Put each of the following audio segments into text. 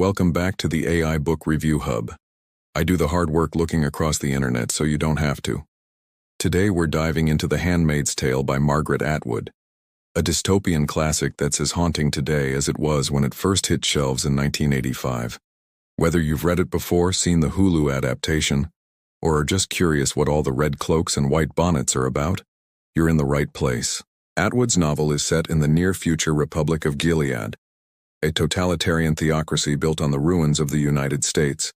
welcome back to the AI Book Review Hub. I do the hard work looking across the internet so you don't have to. Today we're diving into The Handmaid's Tale by Margaret Atwood, a dystopian classic that's as haunting today as it was when it first hit shelves in 1985. Whether you've read it before, seen the Hulu adaptation, or are just curious what all the red cloaks and white bonnets are about, you're in the right place. Atwood's novel is set in the near-future Republic of Gilead, a totalitarian theocracy built on the ruins of the United States.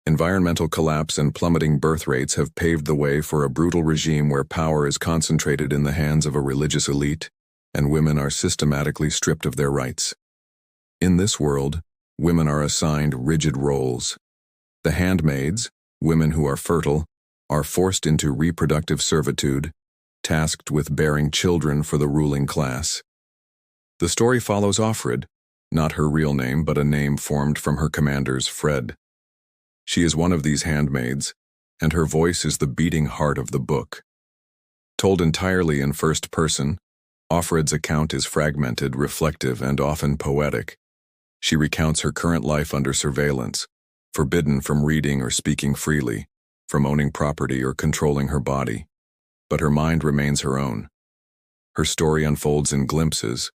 Environmental collapse and plummeting birth rates have paved the way for a brutal regime where power is concentrated in the hands of a religious elite, and women are systematically stripped of their rights. In this world, women are assigned rigid roles. The handmaids, women who are fertile, are forced into reproductive servitude, tasked with bearing children for the ruling class. The story follows Offred, not her real name but a name formed from her commander's Fred. She is one of these handmaids, and her voice is the beating heart of the book. Told entirely in first person, Offred's account is fragmented, reflective, and often poetic. She recounts her current life under surveillance, forbidden from reading or speaking freely, from owning property or controlling her body. But her mind remains her own. Her story unfolds in glimpses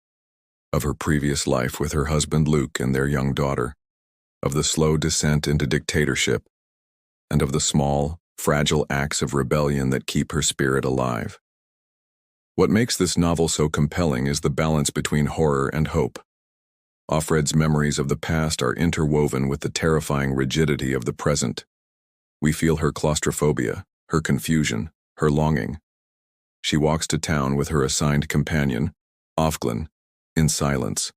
of her previous life with her husband Luke and their young daughter, of the slow descent into dictatorship, and of the small, fragile acts of rebellion that keep her spirit alive. What makes this novel so compelling is the balance between horror and hope. Offred's memories of the past are interwoven with the terrifying rigidity of the present. We feel her claustrophobia, her confusion, her longing. She walks to town with her assigned companion, Ofglin, in silence.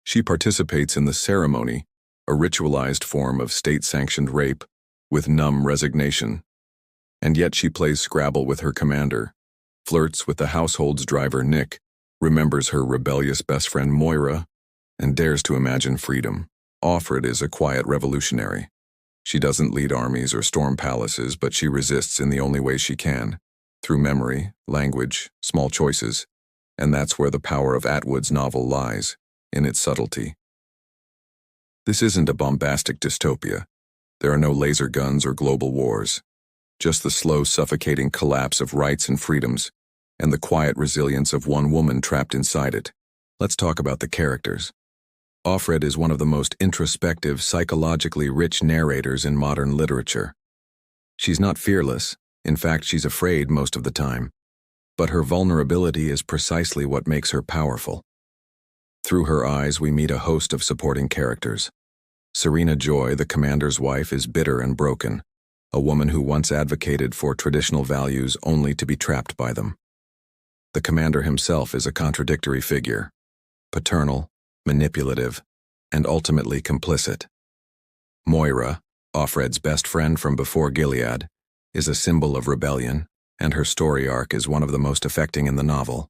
She participates in the ceremony, a ritualized form of state-sanctioned rape, with numb resignation. And yet she plays Scrabble with her commander, flirts with the household's driver Nick, remembers her rebellious best friend Moira, and dares to imagine freedom. Offred is a quiet revolutionary. She doesn't lead armies or storm palaces, but she resists in the only way she can, through memory, language, small choices. And that's where the power of Atwood's novel lies, in its subtlety. This isn't a bombastic dystopia. There are no laser guns or global wars. Just the slow, suffocating collapse of rights and freedoms, and the quiet resilience of one woman trapped inside it. Let's talk about the characters. Offred is one of the most introspective, psychologically rich narrators in modern literature. She's not fearless. In fact, she's afraid most of the time. But her vulnerability is precisely what makes her powerful. Through her eyes, we meet a host of supporting characters. Serena Joy, the commander's wife, is bitter and broken, a woman who once advocated for traditional values only to be trapped by them. The commander himself is a contradictory figure, paternal, manipulative, and ultimately complicit. Moira, Offred's best friend from before Gilead, is a symbol of rebellion, and her story arc is one of the most affecting in the novel.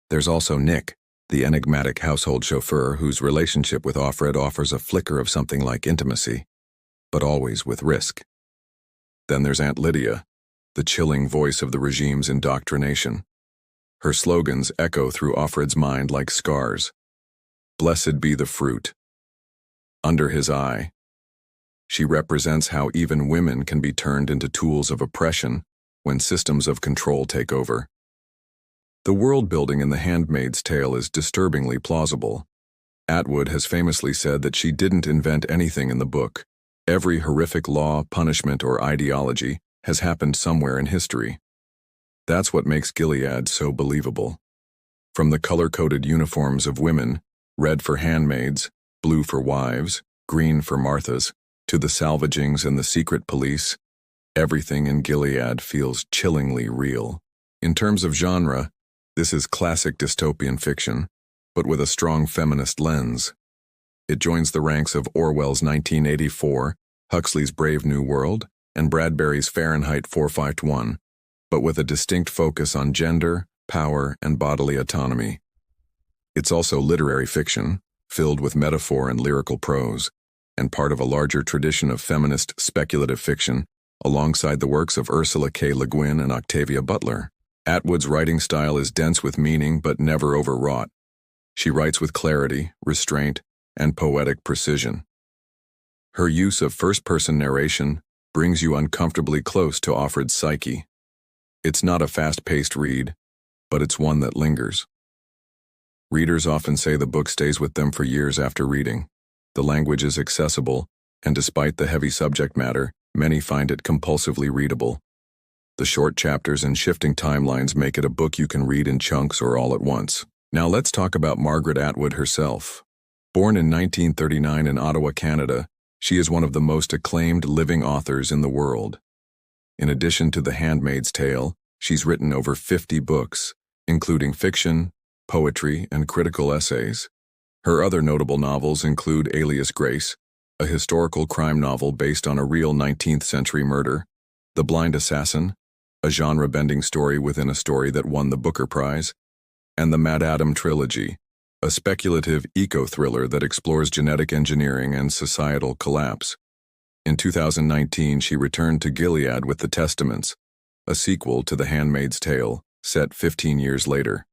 There's also Nick, the enigmatic household chauffeur whose relationship with Offred offers a flicker of something like intimacy, but always with risk. Then there's Aunt Lydia, the chilling voice of the regime's indoctrination. Her slogans echo through Offred's mind like scars. Blessed be the fruit. Under his eye. She represents how even women can be turned into tools of oppression when systems of control take over. The world-building in The Handmaid's Tale is disturbingly plausible. Atwood has famously said that she didn't invent anything in the book. Every horrific law, punishment, or ideology has happened somewhere in history. That's what makes Gilead so believable. From the color-coded uniforms of women, red for handmaids, blue for wives, green for Marthas, to the salvagings and the secret police, everything in Gilead feels chillingly real. In terms of genre, this is classic dystopian fiction, but with a strong feminist lens. It joins the ranks of Orwell's 1984, Huxley's Brave New World, and Bradbury's Fahrenheit 451, but with a distinct focus on gender, power, and bodily autonomy. It's also literary fiction, filled with metaphor and lyrical prose, and part of a larger tradition of feminist speculative fiction, alongside the works of Ursula K. Le Guin and Octavia Butler. Atwood's writing style is dense with meaning but never overwrought. She writes with clarity, restraint, and poetic precision. Her use of first-person narration brings you uncomfortably close to Offred's psyche. It's not a fast-paced read, but it's one that lingers. Readers often say the book stays with them for years after reading. The language is accessible, and despite the heavy subject matter, many find it compulsively readable. The short chapters and shifting timelines make it a book you can read in chunks or all at once. Now let's talk about Margaret Atwood herself. Born in 1939 in Ottawa, Canada, she is one of the most acclaimed living authors in the world. In addition to The Handmaid's Tale, she's written over 50 books, including fiction, poetry, and critical essays. Her other notable novels include Alias Grace, a historical crime novel based on a real 19th-century murder, The Blind Assassin, a genre-bending story within a story that won the Booker Prize, and the Mad Adam Trilogy, a speculative eco-thriller that explores genetic engineering and societal collapse. In 2019, she returned to Gilead with The Testaments, a sequel to The Handmaid's Tale, set 15 years later.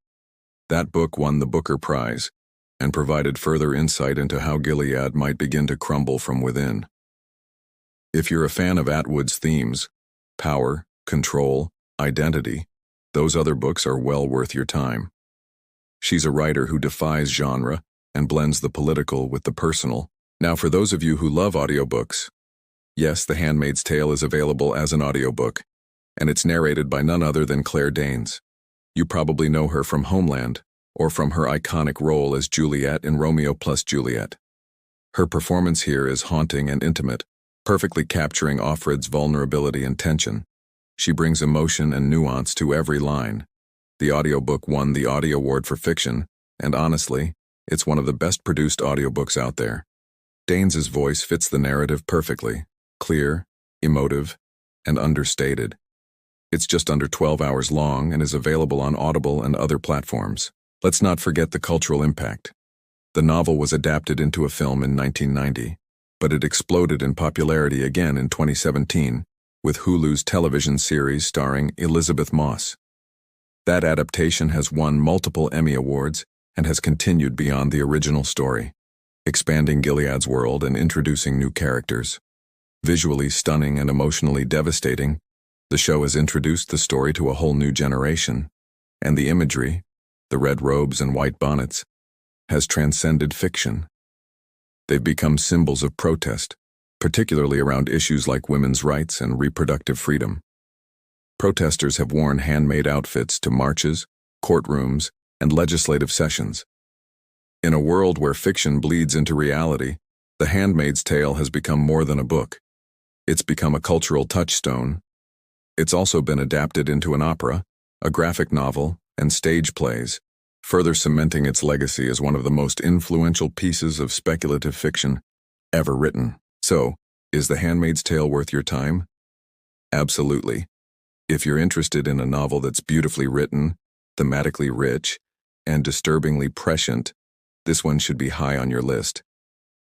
That book won the Booker Prize and provided further insight into how Gilead might begin to crumble from within. If you're a fan of Atwood's themes, power, control, identity, those other books are well worth your time. She's a writer who defies genre and blends the political with the personal. Now, for those of you who love audiobooks, yes, The Handmaid's Tale is available as an audiobook, and it's narrated by none other than Claire Danes. You probably know her from Homeland, or from her iconic role as Juliet in Romeo plus Juliet. Her performance here is haunting and intimate, perfectly capturing Offred's vulnerability and tension. She brings emotion and nuance to every line. The audiobook won the Audie Award for Fiction, and honestly, it's one of the best-produced audiobooks out there. Danes' voice fits the narrative perfectly, clear, emotive, and understated. It's just under 12 hours long and is available on Audible and other platforms. Let's not forget the cultural impact. The novel was adapted into a film in 1990, but it exploded in popularity again in 2017 with Hulu's television series starring Elizabeth Moss. That adaptation has won multiple Emmy Awards and has continued beyond the original story, expanding Gilead's world and introducing new characters. Visually stunning and emotionally devastating, the show has introduced the story to a whole new generation, and the imagery, the red robes and white bonnets, has transcended fiction. They've become symbols of protest, particularly around issues like women's rights and reproductive freedom. Protesters have worn handmade outfits to marches, courtrooms, and legislative sessions. In a world where fiction bleeds into reality, The Handmaid's Tale has become more than a book. It's become a cultural touchstone. It's also been adapted into an opera, a graphic novel, and stage plays, further cementing its legacy as one of the most influential pieces of speculative fiction ever written. So, is The Handmaid's Tale worth your time? Absolutely. If you're interested in a novel that's beautifully written, thematically rich, and disturbingly prescient, this one should be high on your list.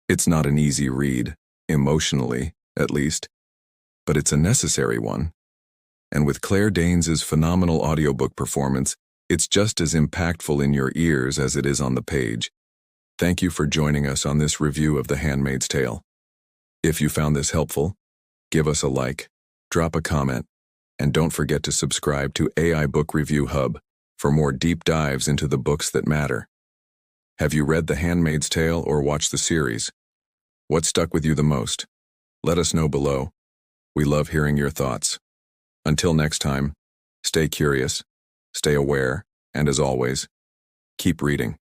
It's not an easy read, emotionally, at least, but it's a necessary one. And with Claire Danes' phenomenal audiobook performance, it's just as impactful in your ears as it is on the page. Thank you for joining us on this review of The Handmaid's Tale. If you found this helpful, give us a like, drop a comment, and don't forget to subscribe to AI Book Review Hub for more deep dives into the books that matter. Have you read The Handmaid's Tale or watched the series? What stuck with you the most? Let us know below. We love hearing your thoughts. Until next time, stay curious, stay aware, and as always, keep reading.